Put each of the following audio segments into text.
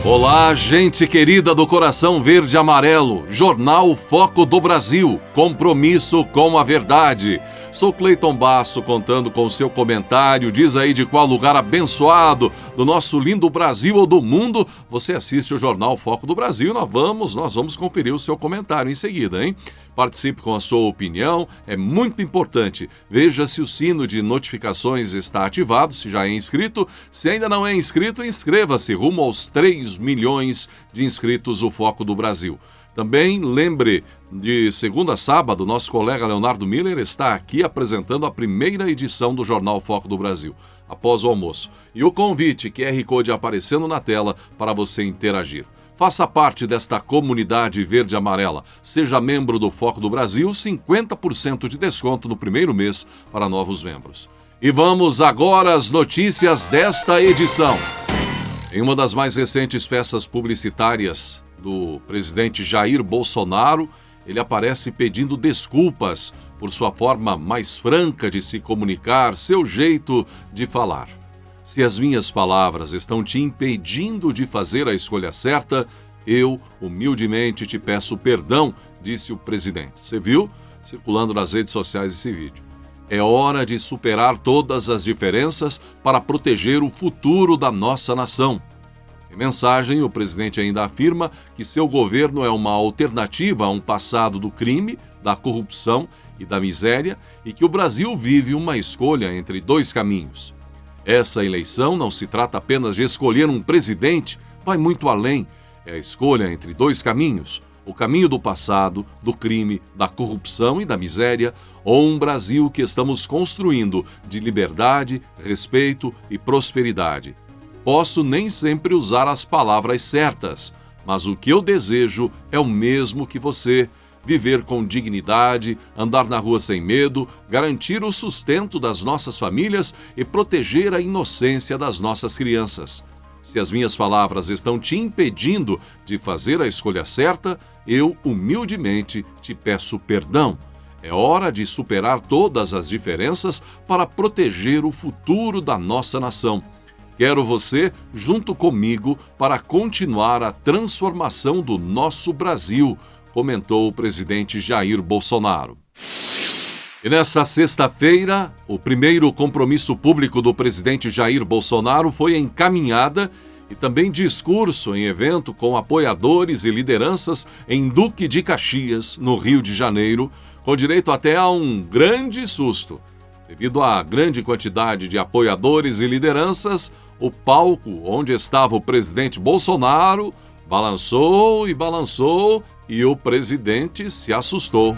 Olá, gente querida do coração verde e amarelo, Jornal Foco do Brasil, compromisso com a verdade. Sou Cleiton Basso, contando com o seu comentário. Diz aí de qual lugar abençoado do nosso lindo Brasil ou do mundo você assiste o Jornal Foco do Brasil. Nós vamos conferir o seu comentário em seguida, hein? Participe com a sua opinião, é muito importante. Veja se o sino de notificações está ativado, se já é inscrito. Se ainda não é inscrito, inscreva-se rumo aos 3 milhões de inscritos o Foco do Brasil. Também lembre, de segunda a sábado, nosso colega Leonardo Miller está aqui apresentando a primeira edição do Jornal Foco do Brasil, após o almoço. E o convite, QR Code aparecendo na tela para você interagir. Faça parte desta comunidade verde e amarela. Seja membro do Foco do Brasil, 50% de desconto no primeiro mês para novos membros. E vamos agora às notícias desta edição. Em uma das mais recentes peças publicitárias do presidente Jair Bolsonaro, ele aparece pedindo desculpas por sua forma mais franca de se comunicar, seu jeito de falar. Se as minhas palavras estão te impedindo de fazer a escolha certa, eu humildemente te peço perdão, disse o presidente. Você viu? Circulando nas redes sociais esse vídeo. É hora de superar todas as diferenças para proteger o futuro da nossa nação. Em mensagem, o presidente ainda afirma que seu governo é uma alternativa a um passado do crime, da corrupção e da miséria e que o Brasil vive uma escolha entre dois caminhos. Essa eleição não se trata apenas de escolher um presidente, vai muito além. É a escolha entre dois caminhos, o caminho do passado, do crime, da corrupção e da miséria, ou um Brasil que estamos construindo de liberdade, respeito e prosperidade. Posso nem sempre usar as palavras certas, mas o que eu desejo é o mesmo que você: viver com dignidade, andar na rua sem medo, garantir o sustento das nossas famílias e proteger a inocência das nossas crianças. Se as minhas palavras estão te impedindo de fazer a escolha certa, eu humildemente te peço perdão. É hora de superar todas as diferenças para proteger o futuro da nossa nação. Quero você junto comigo para continuar a transformação do nosso Brasil, comentou o presidente Jair Bolsonaro. E nesta sexta-feira, o primeiro compromisso público do presidente Jair Bolsonaro foi em caminhada e também discurso em evento com apoiadores e lideranças em Duque de Caxias, no Rio de Janeiro, com direito até a um grande susto. Devido à grande quantidade de apoiadores e lideranças, o palco onde estava o presidente Bolsonaro balançou e o presidente se assustou.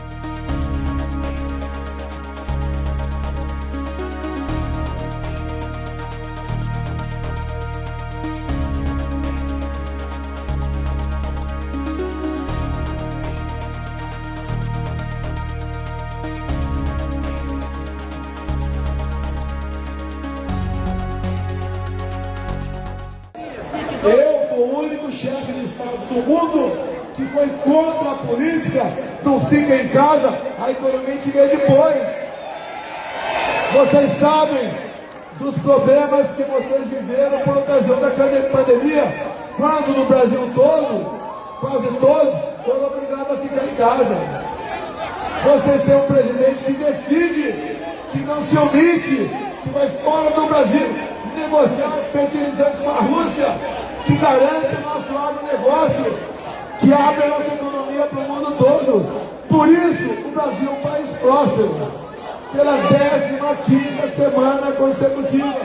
Eu fui o único chefe de Estado do mundo que foi contra a política do fica em casa, a economia te vê depois. Vocês sabem dos problemas que vocês viveram por ocasião da pandemia, quando no Brasil todo, quase todos, foram obrigados a ficar em casa. Vocês têm um presidente que decide, que não se omite, que vai fora do Brasil negociar fertilizantes com a Rússia, que garante o nosso agronegócio, que abre a nossa economia para o mundo todo. Por isso, o Brasil é um país próspero, pela 15ª semana consecutiva.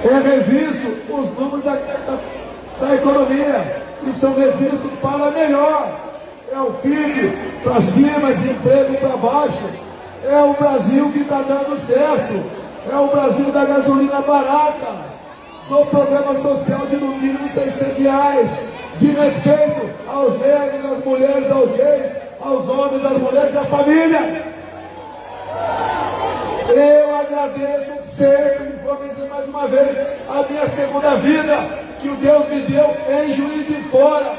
É revisto os números da economia, e são revistos para melhor. É o PIB para cima, desemprego para baixo. É o Brasil que está dando certo. É o Brasil da gasolina barata, do programa social de no mínimo R$600, de respeito aos negros, às mulheres, aos gays, aos homens, às mulheres, à família. Eu agradeço sempre, vou dizer mais uma vez, a minha segunda vida, que o Deus me deu em Juiz de Fora,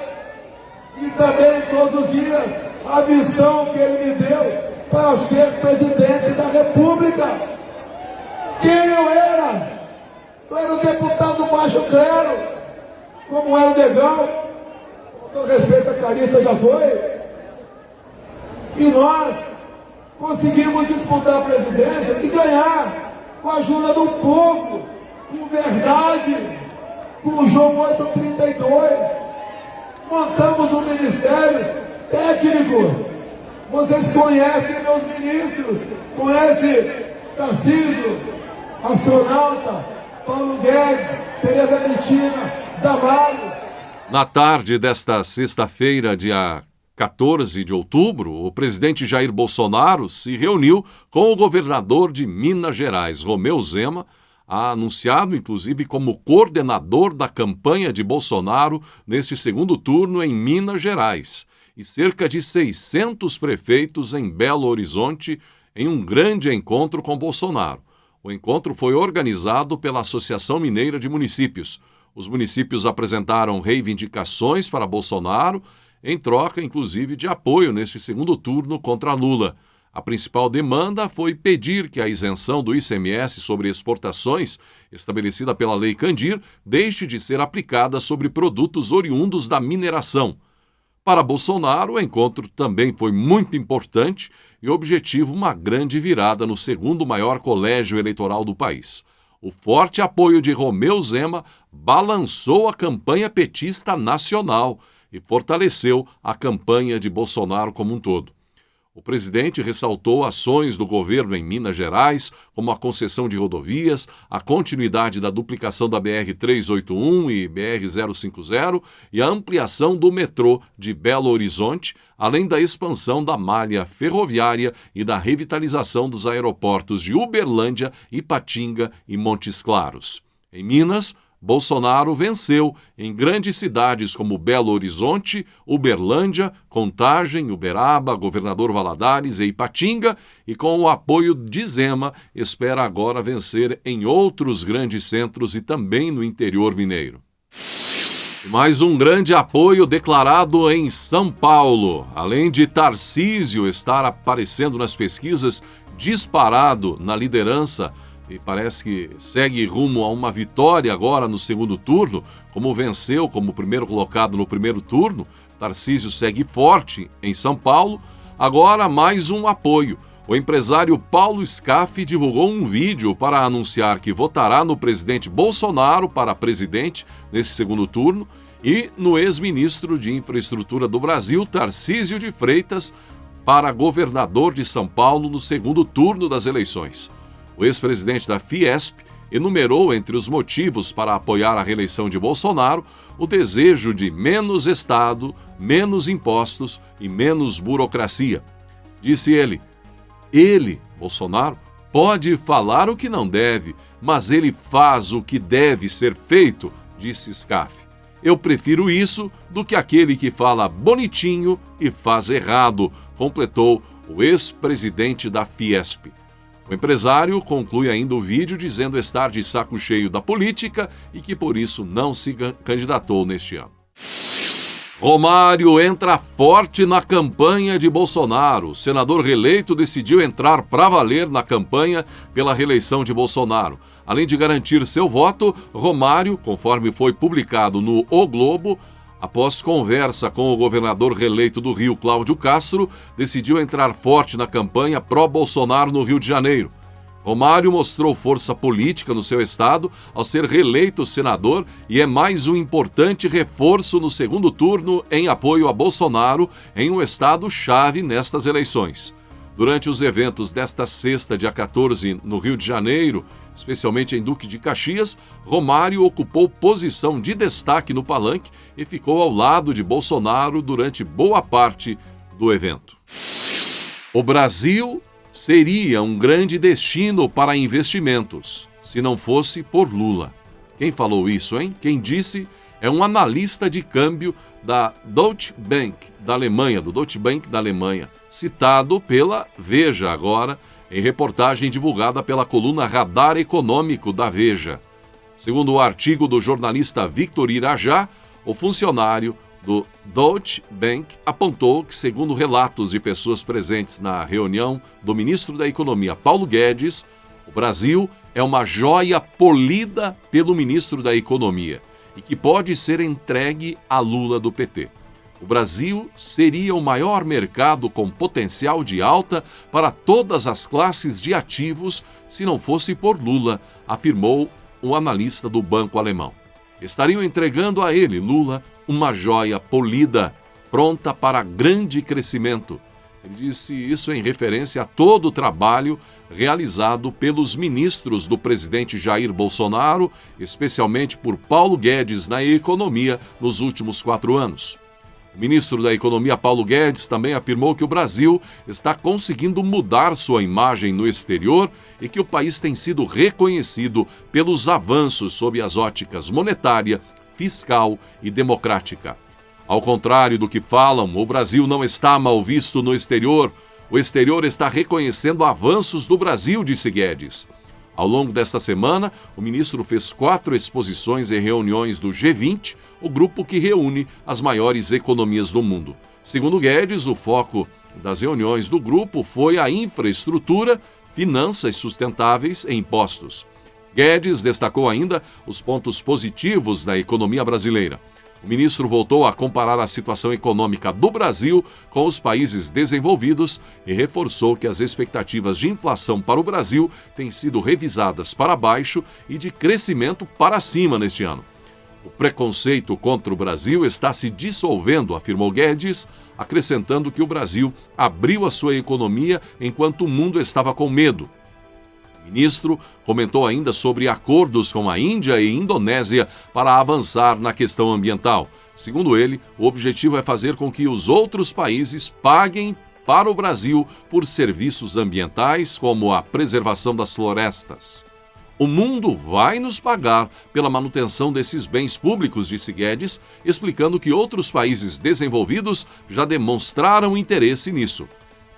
e também todos os dias a missão que Ele me deu para ser presidente da República. Quem eu era? Eu era um deputado baixo clero, como era o Negão, com todo respeito a Clarissa já foi, e nós conseguimos disputar a presidência e ganhar com a ajuda do povo, com verdade, com o João 832, montamos um ministério técnico. Vocês conhecem meus ministros, conhecem Tarcísio, astronauta, Paulo Guedes, Tereza Cristina, Damares. Na tarde desta sexta-feira, dia 14 de outubro, o presidente Jair Bolsonaro se reuniu com o governador de Minas Gerais, Romeu Zema, anunciado inclusive como coordenador da campanha de Bolsonaro neste segundo turno em Minas Gerais, e cerca de 600 prefeitos em Belo Horizonte em um grande encontro com Bolsonaro. O encontro foi organizado pela Associação Mineira de Municípios. Os municípios apresentaram reivindicações para Bolsonaro, em troca, inclusive, de apoio neste segundo turno contra Lula. A principal demanda foi pedir que a isenção do ICMS sobre exportações, estabelecida pela Lei Candir, deixe de ser aplicada sobre produtos oriundos da mineração. Para Bolsonaro, o encontro também foi muito importante e objetiva uma grande virada no segundo maior colégio eleitoral do país. O forte apoio de Romeu Zema balançou a campanha petista nacional e fortaleceu a campanha de Bolsonaro como um todo. O presidente ressaltou ações do governo em Minas Gerais, como a concessão de rodovias, a continuidade da duplicação da BR-381 e BR-050 e a ampliação do metrô de Belo Horizonte, além da expansão da malha ferroviária e da revitalização dos aeroportos de Uberlândia, Ipatinga e Montes Claros. Em Minas, Bolsonaro venceu em grandes cidades como Belo Horizonte, Uberlândia, Contagem, Uberaba, Governador Valadares e Ipatinga, e com o apoio de Zema, espera agora vencer em outros grandes centros e também no interior mineiro. Mais um grande apoio declarado em São Paulo. Além de Tarcísio estar aparecendo nas pesquisas disparado na liderança, e parece que segue rumo a uma vitória agora no segundo turno, como venceu como primeiro colocado no primeiro turno, Tarcísio segue forte em São Paulo. Agora mais um apoio. O empresário Paulo Scaff divulgou um vídeo para anunciar que votará no presidente Bolsonaro para presidente nesse segundo turno e no ex-ministro de Infraestrutura do Brasil, Tarcísio de Freitas, para governador de São Paulo no segundo turno das eleições. O ex-presidente da Fiesp enumerou entre os motivos para apoiar a reeleição de Bolsonaro o desejo de menos Estado, menos impostos e menos burocracia. Disse ele, Bolsonaro, pode falar o que não deve, mas ele faz o que deve ser feito, disse Scaff. Eu prefiro isso do que aquele que fala bonitinho e faz errado, completou o ex-presidente da Fiesp. O empresário conclui ainda o vídeo dizendo estar de saco cheio da política e que por isso não se candidatou neste ano. Romário entra forte na campanha de Bolsonaro. O senador reeleito decidiu entrar para valer na campanha pela reeleição de Bolsonaro. Além de garantir seu voto, Romário, conforme foi publicado no O Globo, após conversa com o governador reeleito do Rio, Cláudio Castro, decidiu entrar forte na campanha pró-Bolsonaro no Rio de Janeiro. Romário mostrou força política no seu estado ao ser reeleito senador e é mais um importante reforço no segundo turno em apoio a Bolsonaro em um estado-chave nestas eleições. Durante os eventos desta sexta, dia 14, no Rio de Janeiro, especialmente em Duque de Caxias, Romário ocupou posição de destaque no palanque e ficou ao lado de Bolsonaro durante boa parte do evento. O Brasil seria um grande destino para investimentos, se não fosse por Lula. Quem falou isso, hein? Quem disse é um analista de câmbio da Deutsche Bank da Alemanha, do Deutsche Bank da Alemanha, citado pela Veja agora, em reportagem divulgada pela coluna Radar Econômico da Veja. Segundo o artigo do jornalista Victor Irajá, o funcionário do Deutsche Bank apontou que, segundo relatos de pessoas presentes na reunião do ministro da Economia, Paulo Guedes, o Brasil é uma joia polida pelo ministro da Economia e que pode ser entregue a Lula do PT. O Brasil seria o maior mercado com potencial de alta para todas as classes de ativos se não fosse por Lula, afirmou o analista do banco alemão. Estariam entregando a ele, Lula, uma joia polida, pronta para grande crescimento. Ele disse isso em referência a todo o trabalho realizado pelos ministros do presidente Jair Bolsonaro, especialmente por Paulo Guedes na economia nos últimos 4 anos. O ministro da Economia, Paulo Guedes, também afirmou que o Brasil está conseguindo mudar sua imagem no exterior e que o país tem sido reconhecido pelos avanços sob as óticas monetária, fiscal e democrática. Ao contrário do que falam, o Brasil não está mal visto no exterior. O exterior está reconhecendo avanços do Brasil, disse Guedes. Ao longo desta semana, o ministro fez 4 exposições e reuniões do G20, o grupo que reúne as maiores economias do mundo. Segundo Guedes, o foco das reuniões do grupo foi a infraestrutura, finanças sustentáveis e impostos. Guedes destacou ainda os pontos positivos da economia brasileira. O ministro voltou a comparar a situação econômica do Brasil com os países desenvolvidos e reforçou que as expectativas de inflação para o Brasil têm sido revisadas para baixo e de crescimento para cima neste ano. O preconceito contra o Brasil está se dissolvendo, afirmou Guedes, acrescentando que o Brasil abriu a sua economia enquanto o mundo estava com medo. O ministro comentou ainda sobre acordos com a Índia e Indonésia para avançar na questão ambiental. Segundo ele, o objetivo é fazer com que os outros países paguem para o Brasil por serviços ambientais, como a preservação das florestas. O mundo vai nos pagar pela manutenção desses bens públicos, disse Guedes, explicando que outros países desenvolvidos já demonstraram interesse nisso.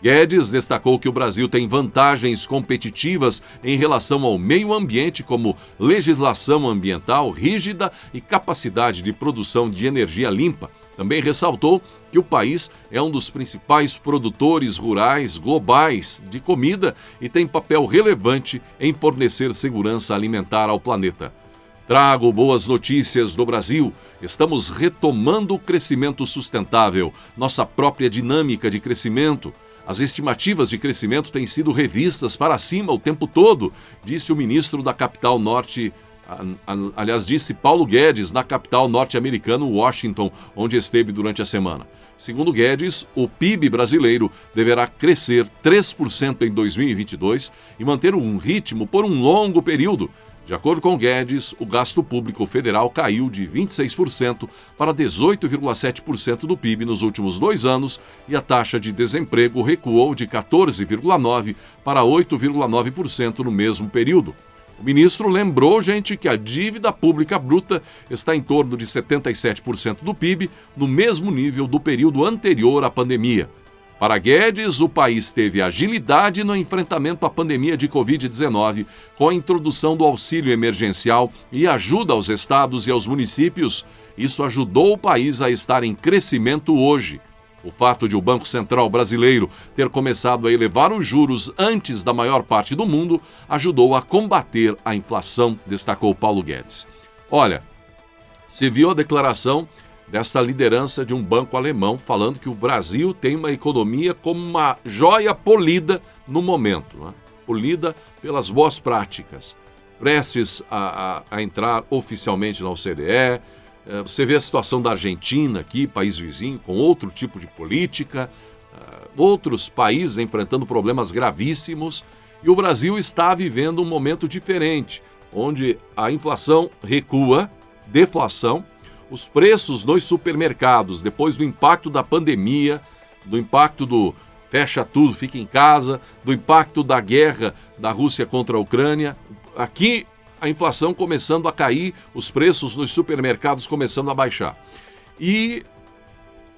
Guedes destacou que o Brasil tem vantagens competitivas em relação ao meio ambiente, como legislação ambiental rígida e capacidade de produção de energia limpa. Também ressaltou que o país é um dos principais produtores rurais globais de comida e tem papel relevante em fornecer segurança alimentar ao planeta. Trago boas notícias do Brasil. Estamos retomando o crescimento sustentável, nossa própria dinâmica de crescimento. As estimativas de crescimento têm sido revistas para cima o tempo todo, disse o ministro da capital disse Paulo Guedes na capital norte-americana, Washington, onde esteve durante a semana. Segundo Guedes, o PIB brasileiro deverá crescer 3% em 2022 e manter um ritmo por um longo período. De acordo com Guedes, o gasto público federal caiu de 26% para 18,7% do PIB nos últimos 2 anos e a taxa de desemprego recuou de 14,9% para 8,9% no mesmo período. O ministro lembrou, que a dívida pública bruta está em torno de 77% do PIB, no mesmo nível do período anterior à pandemia. Para Guedes, o país teve agilidade no enfrentamento à pandemia de Covid-19, com a introdução do auxílio emergencial e ajuda aos estados e aos municípios. Isso ajudou o país a estar em crescimento hoje. O fato de o Banco Central brasileiro ter começado a elevar os juros antes da maior parte do mundo ajudou a combater a inflação, destacou Paulo Guedes. Olha, você viu a declaração dessa liderança de um banco alemão falando que o Brasil tem uma economia como uma joia polida no momento, né? Polida pelas boas práticas, prestes a entrar oficialmente na OCDE. Você vê a situação da Argentina aqui, país vizinho, com outro tipo de política, outros países enfrentando problemas gravíssimos, e o Brasil está vivendo um momento diferente, onde a inflação recua, deflação, os preços nos supermercados, depois do impacto da pandemia, do impacto do fecha tudo, fica em casa, do impacto da guerra da Rússia contra a Ucrânia, aqui a inflação começando a cair, os preços nos supermercados começando a baixar. E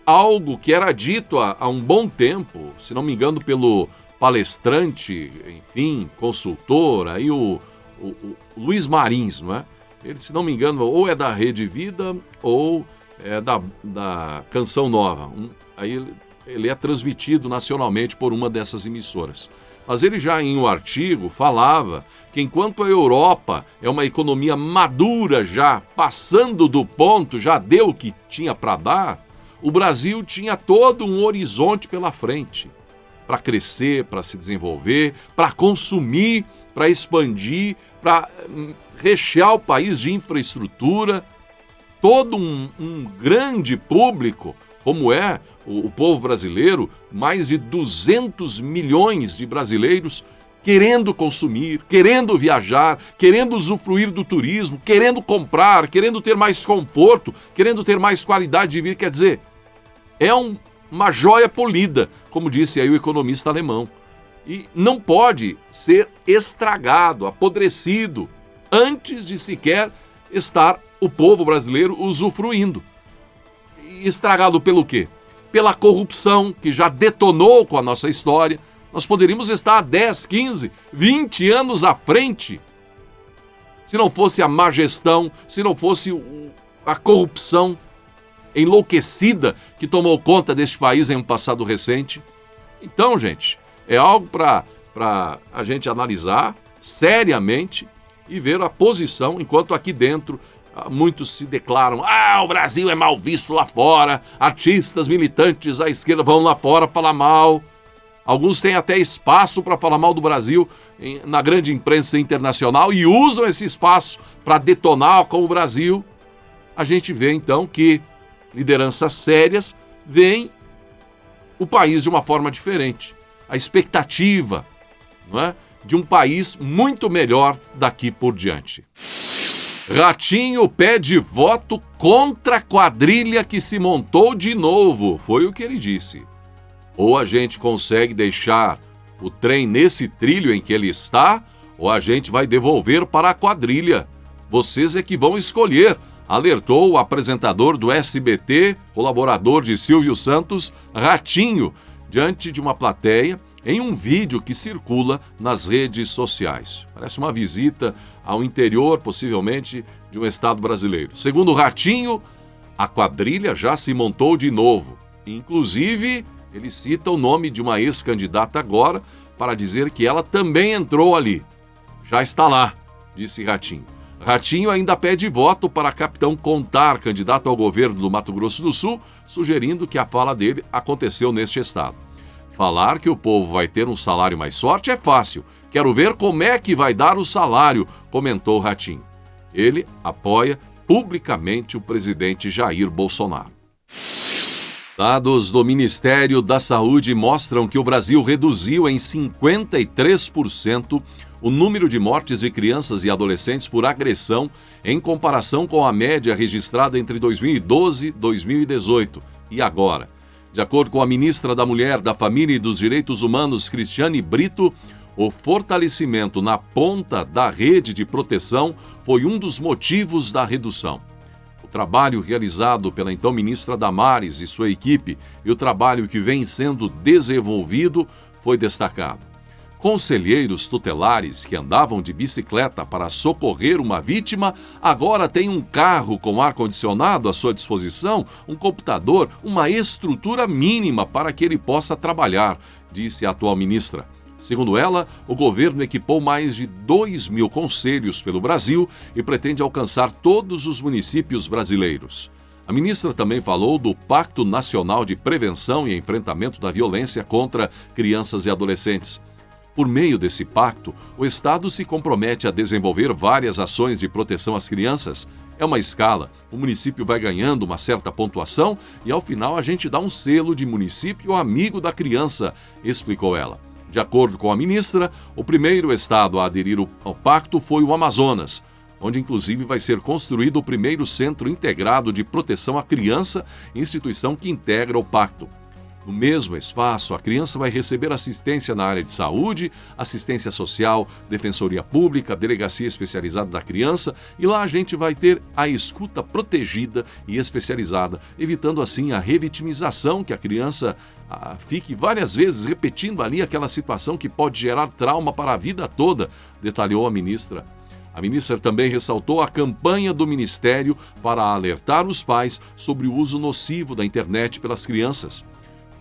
algo que era dito há um bom tempo, se não me engano pelo palestrante, enfim, consultor, aí o Luiz Marins, não é? Ele, se não me engano, ou é da Rede Vida ou é da Canção Nova. Aí ele é transmitido nacionalmente por uma dessas emissoras. Mas ele já em um artigo falava que enquanto a Europa é uma economia madura já, passando do ponto, já deu o que tinha para dar, o Brasil tinha todo um horizonte pela frente para crescer, para se desenvolver, para consumir, para expandir, para rechear o país de infraestrutura, todo um grande público, como é o povo brasileiro, mais de 200 milhões de brasileiros querendo consumir, querendo viajar, querendo usufruir do turismo, querendo comprar, querendo ter mais conforto, querendo ter mais qualidade de vida. Quer dizer, é uma joia polida, como disse aí o economista alemão. E não pode ser estragado, apodrecido, antes de sequer estar o povo brasileiro usufruindo. E estragado pelo quê? Pela corrupção que já detonou com a nossa história. Nós poderíamos estar 10, 15, 20 anos à frente se não fosse a má gestão, se não fosse a corrupção enlouquecida que tomou conta deste país em um passado recente. Então, gente, é algo para a gente analisar seriamente e ver a posição, enquanto aqui dentro muitos se declaram: o Brasil é mal visto lá fora, artistas, militantes à esquerda vão lá fora falar mal. Alguns têm até espaço para falar mal do Brasil na grande imprensa internacional e usam esse espaço para detonar com o Brasil. A gente vê então que lideranças sérias veem o país de uma forma diferente. A expectativa, não é, de um país muito melhor daqui por diante. Ratinho pede voto contra a quadrilha que se montou de novo, foi o que ele disse. Ou a gente consegue deixar o trem nesse trilho em que ele está, ou a gente vai devolver para a quadrilha. Vocês é que vão escolher, alertou o apresentador do SBT, colaborador de Silvio Santos, Ratinho, diante de uma plateia em um vídeo que circula nas redes sociais. Parece uma visita ao interior, possivelmente, de um estado brasileiro. Segundo Ratinho, a quadrilha já se montou de novo. Inclusive, ele cita o nome de uma ex-candidata agora para dizer que ela também entrou ali. Já está lá, disse Ratinho. Ratinho ainda pede voto para Capitão Contar, candidato ao governo do Mato Grosso do Sul, sugerindo que a fala dele aconteceu neste estado. Falar que o povo vai ter um salário mais forte é fácil. Quero ver como é que vai dar o salário, comentou Ratinho. Ele apoia publicamente o presidente Jair Bolsonaro. Dados do Ministério da Saúde mostram que o Brasil reduziu em 53% o número de mortes de crianças e adolescentes por agressão em comparação com a média registrada entre 2012 e 2018 e agora. De acordo com a ministra da Mulher, da Família e dos Direitos Humanos, Cristiane Brito, o fortalecimento na ponta da rede de proteção foi um dos motivos da redução. O trabalho realizado pela então ministra Damares e sua equipe e o trabalho que vem sendo desenvolvido foi destacado. Conselheiros tutelares que andavam de bicicleta para socorrer uma vítima agora têm um carro com ar-condicionado à sua disposição, um computador, uma estrutura mínima para que ele possa trabalhar, disse a atual ministra. Segundo ela, o governo equipou mais de 2.000 conselhos pelo Brasil e pretende alcançar todos os municípios brasileiros. A ministra também falou do Pacto Nacional de Prevenção e Enfrentamento da Violência contra Crianças e Adolescentes. Por meio desse pacto, o Estado se compromete a desenvolver várias ações de proteção às crianças. É uma escala, o município vai ganhando uma certa pontuação e ao final a gente dá um selo de município amigo da criança, explicou ela. De acordo com a ministra, o primeiro estado a aderir ao pacto foi o Amazonas, onde inclusive vai ser construído o primeiro centro integrado de proteção à criança, instituição que integra o pacto. No mesmo espaço, a criança vai receber assistência na área de saúde, assistência social, defensoria pública, delegacia especializada da criança e lá a gente vai ter a escuta protegida e especializada, evitando assim a revitimização, que a criança fique várias vezes repetindo ali aquela situação que pode gerar trauma para a vida toda, detalhou a ministra. A ministra também ressaltou a campanha do Ministério para alertar os pais sobre o uso nocivo da internet pelas crianças.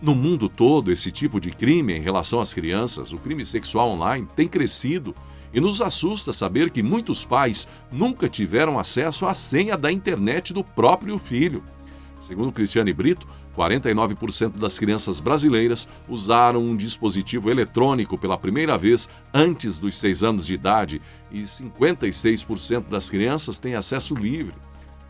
No mundo todo, esse tipo de crime em relação às crianças, o crime sexual online, tem crescido e nos assusta saber que muitos pais nunca tiveram acesso à senha da internet do próprio filho. Segundo Cristiane Brito, 49% das crianças brasileiras usaram um dispositivo eletrônico pela primeira vez antes dos 6 anos de idade e 56% das crianças têm acesso livre.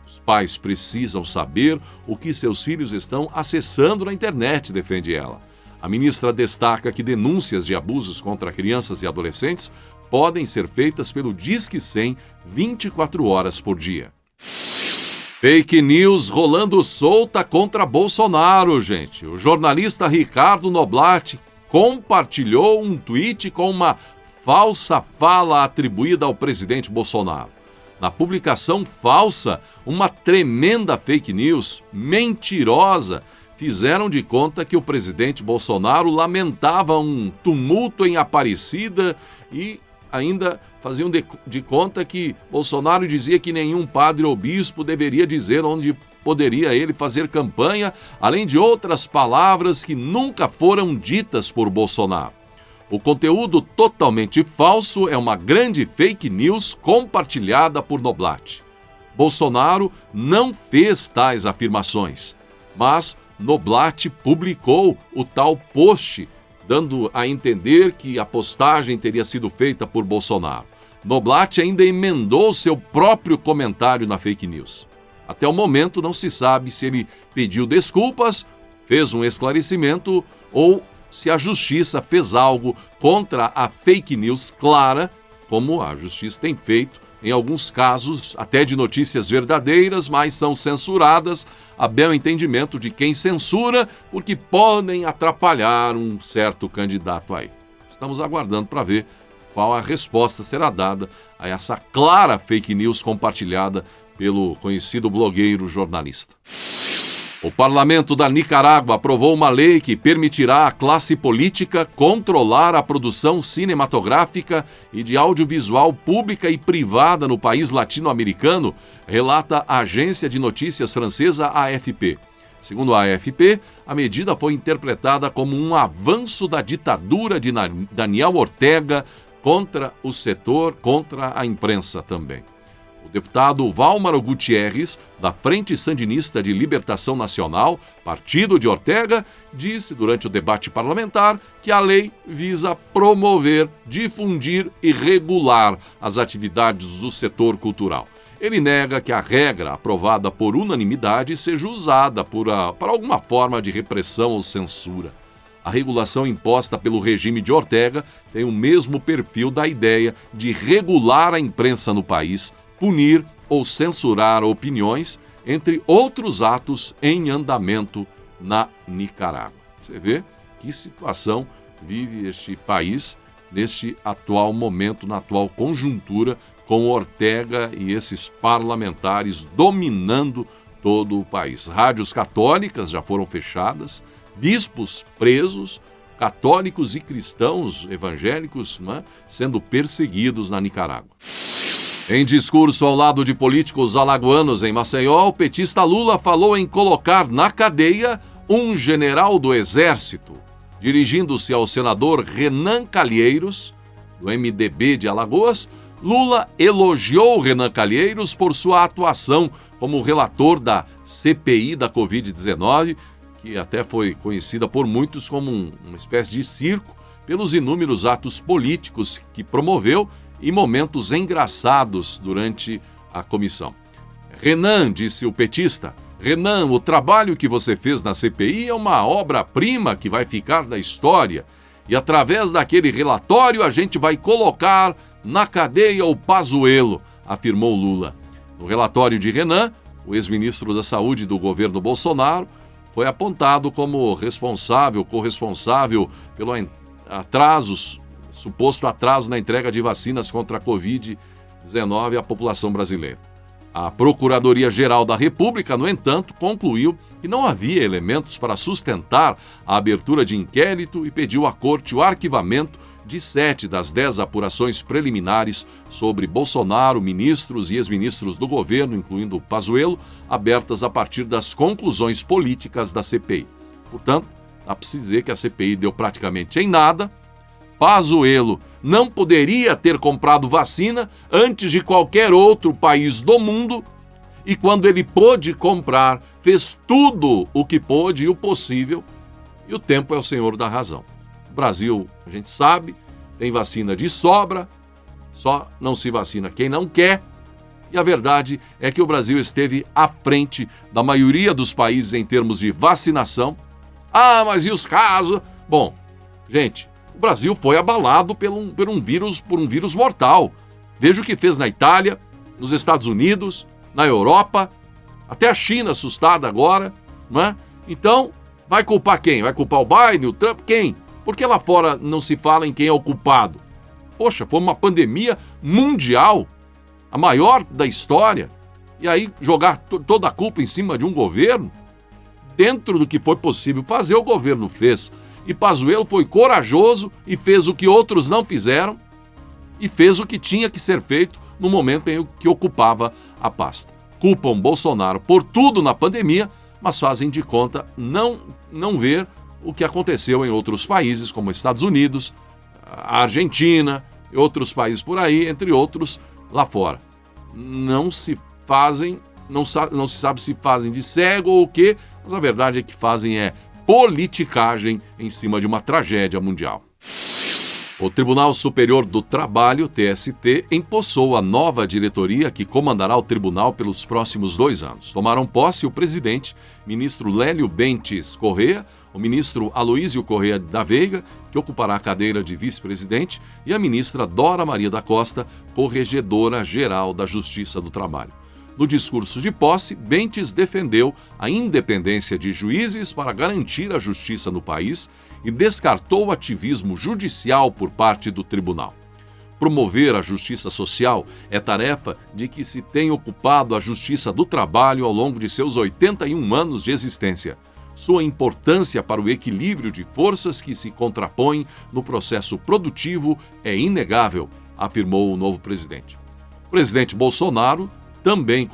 Os pais precisam saber o que seus filhos estão acessando na internet, defende ela. A ministra destaca que denúncias de abusos contra crianças e adolescentes podem ser feitas pelo Disque 100 24 horas por dia. Fake news rolando solta contra Bolsonaro, gente. O jornalista Ricardo Noblat compartilhou um tweet com uma falsa fala atribuída ao presidente Bolsonaro. Na publicação falsa, uma tremenda fake news, mentirosa, fizeram de conta que o presidente Bolsonaro lamentava um tumulto em Aparecida e ainda faziam de conta que Bolsonaro dizia que nenhum padre ou bispo deveria dizer onde poderia ele fazer campanha, além de outras palavras que nunca foram ditas por Bolsonaro. O conteúdo totalmente falso é uma grande fake news compartilhada por Noblat. Bolsonaro não fez tais afirmações, mas Noblat publicou o tal post, dando a entender que a postagem teria sido feita por Bolsonaro. Noblat ainda emendou seu próprio comentário na fake news. Até o momento não se sabe se ele pediu desculpas, fez um esclarecimento ou se a justiça fez algo contra a fake news clara, como a justiça tem feito em alguns casos, até de notícias verdadeiras, mas são censuradas a bel entendimento de quem censura, porque podem atrapalhar um certo candidato aí. Estamos aguardando para ver qual a resposta será dada a essa clara fake news compartilhada pelo conhecido blogueiro jornalista. O parlamento da Nicarágua aprovou uma lei que permitirá à classe política controlar a produção cinematográfica e de audiovisual pública e privada no país latino-americano, relata a agência de notícias francesa AFP. Segundo a AFP, a medida foi interpretada como um avanço da ditadura de Daniel Ortega contra o setor, contra a imprensa também. O deputado Válmaro Gutierrez, da Frente Sandinista de Libertação Nacional, partido de Ortega, disse durante o debate parlamentar que a lei visa promover, difundir e regular as atividades do setor cultural. Ele nega que a regra aprovada por unanimidade seja usada para alguma forma de repressão ou censura. A regulação imposta pelo regime de Ortega tem o mesmo perfil da ideia de regular a imprensa no país, punir ou censurar opiniões, entre outros atos em andamento na Nicarágua. Você vê que situação vive este país neste atual momento, na atual conjuntura, com Ortega e esses parlamentares dominando todo o país. Rádios católicas já foram fechadas, bispos presos, católicos e cristãos evangélicos, sendo perseguidos na Nicarágua. Em discurso ao lado de políticos alagoanos em Maceió, o petista Lula falou em colocar na cadeia um general do Exército. Dirigindo-se ao senador Renan Calheiros, do MDB de Alagoas, Lula elogiou Renan Calheiros por sua atuação como relator da CPI da Covid-19, que até foi conhecida por muitos como uma espécie de circo, pelos inúmeros atos políticos que promoveu e momentos engraçados durante a comissão. Renan, disse o petista, Renan, o trabalho que você fez na CPI é uma obra-prima que vai ficar na história e através daquele relatório a gente vai colocar na cadeia o Pazuello, afirmou Lula. No relatório de Renan, o ex-ministro da Saúde do governo Bolsonaro foi apontado como corresponsável pelo suposto atraso na entrega de vacinas contra a Covid-19 à população brasileira. A Procuradoria-Geral da República, no entanto, concluiu que não havia elementos para sustentar a abertura de inquérito e pediu à Corte o arquivamento de 7 das 10 apurações preliminares sobre Bolsonaro, ministros e ex-ministros do governo, incluindo Pazuello, abertas a partir das conclusões políticas da CPI. Portanto, dá para se dizer que a CPI deu praticamente em nada. Pazuello não poderia ter comprado vacina antes de qualquer outro país do mundo, e quando ele pôde comprar, fez tudo o que pôde e o possível, e o tempo é o senhor da razão. O Brasil, a gente sabe, tem vacina de sobra, só não se vacina quem não quer, e a verdade é que o Brasil esteve à frente da maioria dos países em termos de vacinação. Ah, mas e os casos? Bom, gente, o Brasil foi abalado por um vírus mortal. Veja o que fez na Itália, nos Estados Unidos, na Europa, até a China assustada agora, não é? Então, vai culpar quem? Vai culpar o Biden, o Trump? Quem? Por que lá fora não se fala em quem é o culpado? Poxa, foi uma pandemia mundial, a maior da história, e aí jogar toda a culpa em cima de um governo? Dentro do que foi possível fazer, o governo fez. E Pazuello foi corajoso e fez o que outros não fizeram e fez o que tinha que ser feito no momento em que ocupava a pasta. Culpam Bolsonaro por tudo na pandemia, mas fazem de conta não ver o que aconteceu em outros países, como Estados Unidos, a Argentina e outros países por aí, entre outros lá fora. Não se sabe se fazem de cego ou o quê, mas a verdade é que fazem politicagem em cima de uma tragédia mundial. O Tribunal Superior do Trabalho, TST, empossou a nova diretoria que comandará o tribunal pelos próximos 2 anos. Tomaram posse o presidente, ministro Lélio Bentes Corrêa, o ministro Aloísio Corrêa da Veiga, que ocupará a cadeira de vice-presidente, e a ministra Dora Maria da Costa, corregedora-geral da Justiça do Trabalho. No discurso de posse, Bentes defendeu a independência de juízes para garantir a justiça no país e descartou o ativismo judicial por parte do tribunal. Promover a justiça social é tarefa de que se tem ocupado a Justiça do Trabalho ao longo de seus 81 anos de existência. Sua importância para o equilíbrio de forças que se contrapõem no processo produtivo é inegável, afirmou o novo presidente. O presidente Bolsonaro também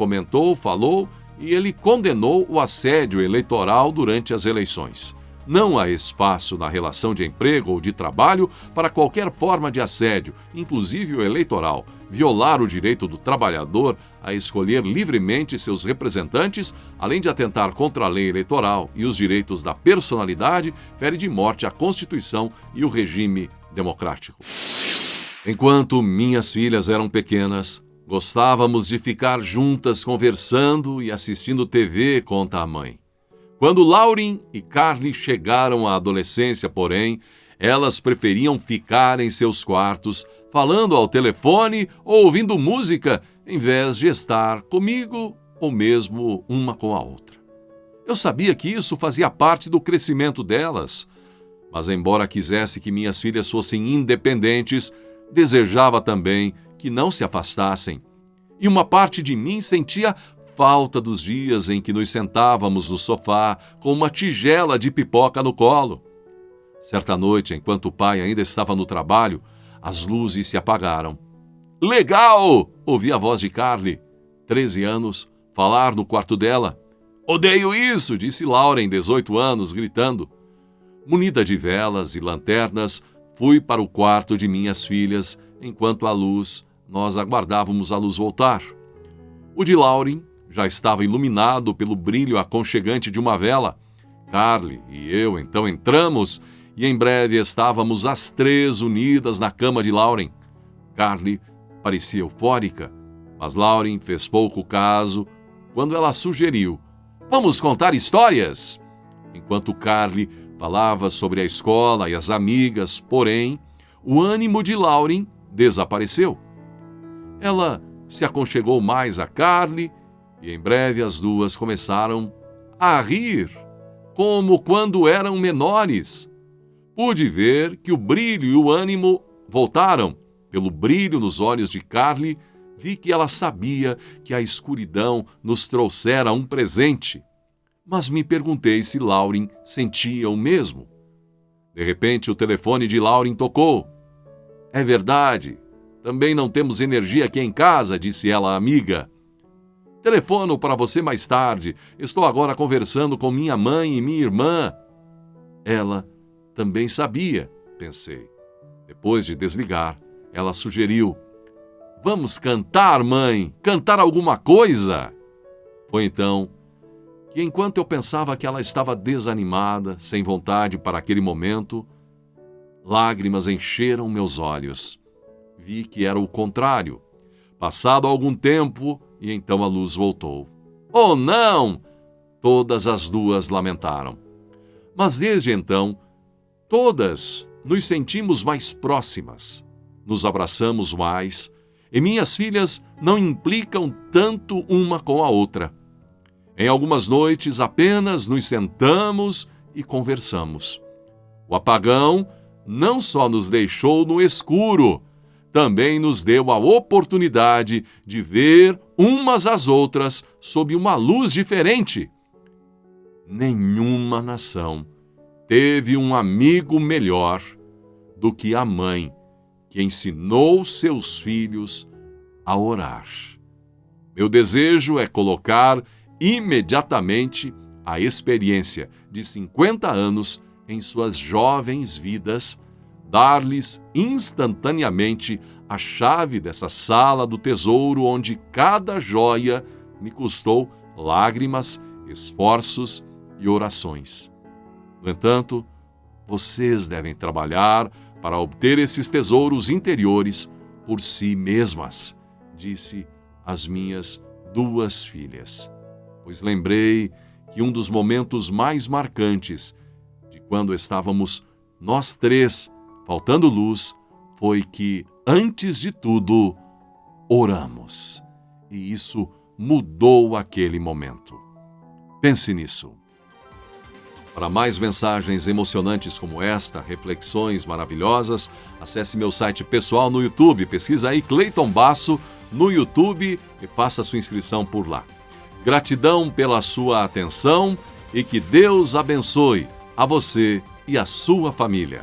falou e ele condenou o assédio eleitoral durante as eleições. Não há espaço na relação de emprego ou de trabalho para qualquer forma de assédio, inclusive o eleitoral. Violar o direito do trabalhador a escolher livremente seus representantes, além de atentar contra a lei eleitoral e os direitos da personalidade, fere de morte a Constituição e o regime democrático. Enquanto minhas filhas eram pequenas, gostávamos de ficar juntas conversando e assistindo TV, conta a mãe. Quando Lauren e Carly chegaram à adolescência, porém, elas preferiam ficar em seus quartos, falando ao telefone ou ouvindo música, em vez de estar comigo ou mesmo uma com a outra. Eu sabia que isso fazia parte do crescimento delas, mas embora quisesse que minhas filhas fossem independentes, desejava também que não se afastassem. E uma parte de mim sentia falta dos dias em que nos sentávamos no sofá com uma tigela de pipoca no colo. Certa noite, enquanto o pai ainda estava no trabalho, as luzes se apagaram. "Legal!" ouvi a voz de Carly, 13 anos, falar no quarto dela. "Odeio isso!" disse Lauren, 18 anos, gritando. Munida de velas e lanternas, fui para o quarto de minhas filhas, enquanto nós aguardávamos a luz voltar. O de Lauren já estava iluminado pelo brilho aconchegante de uma vela. Carly e eu então entramos e em breve estávamos as 3 unidas na cama de Lauren. Carly parecia eufórica, mas Lauren fez pouco caso quando ela sugeriu: "Vamos contar histórias?" Enquanto Carly falava sobre a escola e as amigas, porém, o ânimo de Lauren desapareceu. Ela se aconchegou mais a Carly e em breve as duas começaram a rir, como quando eram menores. Pude ver que o brilho e o ânimo voltaram. Pelo brilho nos olhos de Carly, vi que ela sabia que a escuridão nos trouxera um presente. Mas me perguntei se Lauren sentia o mesmo. De repente, o telefone de Lauren tocou. "É verdade. Também não temos energia aqui em casa", disse ela à amiga. "Telefono para você mais tarde. Estou agora conversando com minha mãe e minha irmã." Ela também sabia, pensei. Depois de desligar, ela sugeriu: "Vamos cantar, mãe, cantar alguma coisa?" Foi então que, enquanto eu pensava que ela estava desanimada, sem vontade para aquele momento, lágrimas encheram meus olhos. Vi que era o contrário. Passado algum tempo, e então a luz voltou. "Oh, não!" Todas as duas lamentaram. Mas desde então, todas nos sentimos mais próximas, nos abraçamos mais, e minhas filhas não implicam tanto uma com a outra. Em algumas noites apenas nos sentamos e conversamos. O apagão não só nos deixou no escuro, também nos deu a oportunidade de ver umas às outras sob uma luz diferente. Nenhuma nação teve um amigo melhor do que a mãe que ensinou seus filhos a orar. Meu desejo é colocar imediatamente a experiência de 50 anos em suas jovens vidas, dar-lhes instantaneamente a chave dessa sala do tesouro onde cada joia me custou lágrimas, esforços e orações. No entanto, vocês devem trabalhar para obter esses tesouros interiores por si mesmas, disse às minhas 2 filhas. Pois lembrei que um dos momentos mais marcantes de quando estávamos nós 3 faltando luz foi que, antes de tudo, oramos. E isso mudou aquele momento. Pense nisso. Para mais mensagens emocionantes como esta, reflexões maravilhosas, acesse meu site pessoal no YouTube. Pesquisa aí Cleiton Basso no YouTube e faça sua inscrição por lá. Gratidão pela sua atenção e que Deus abençoe a você e a sua família.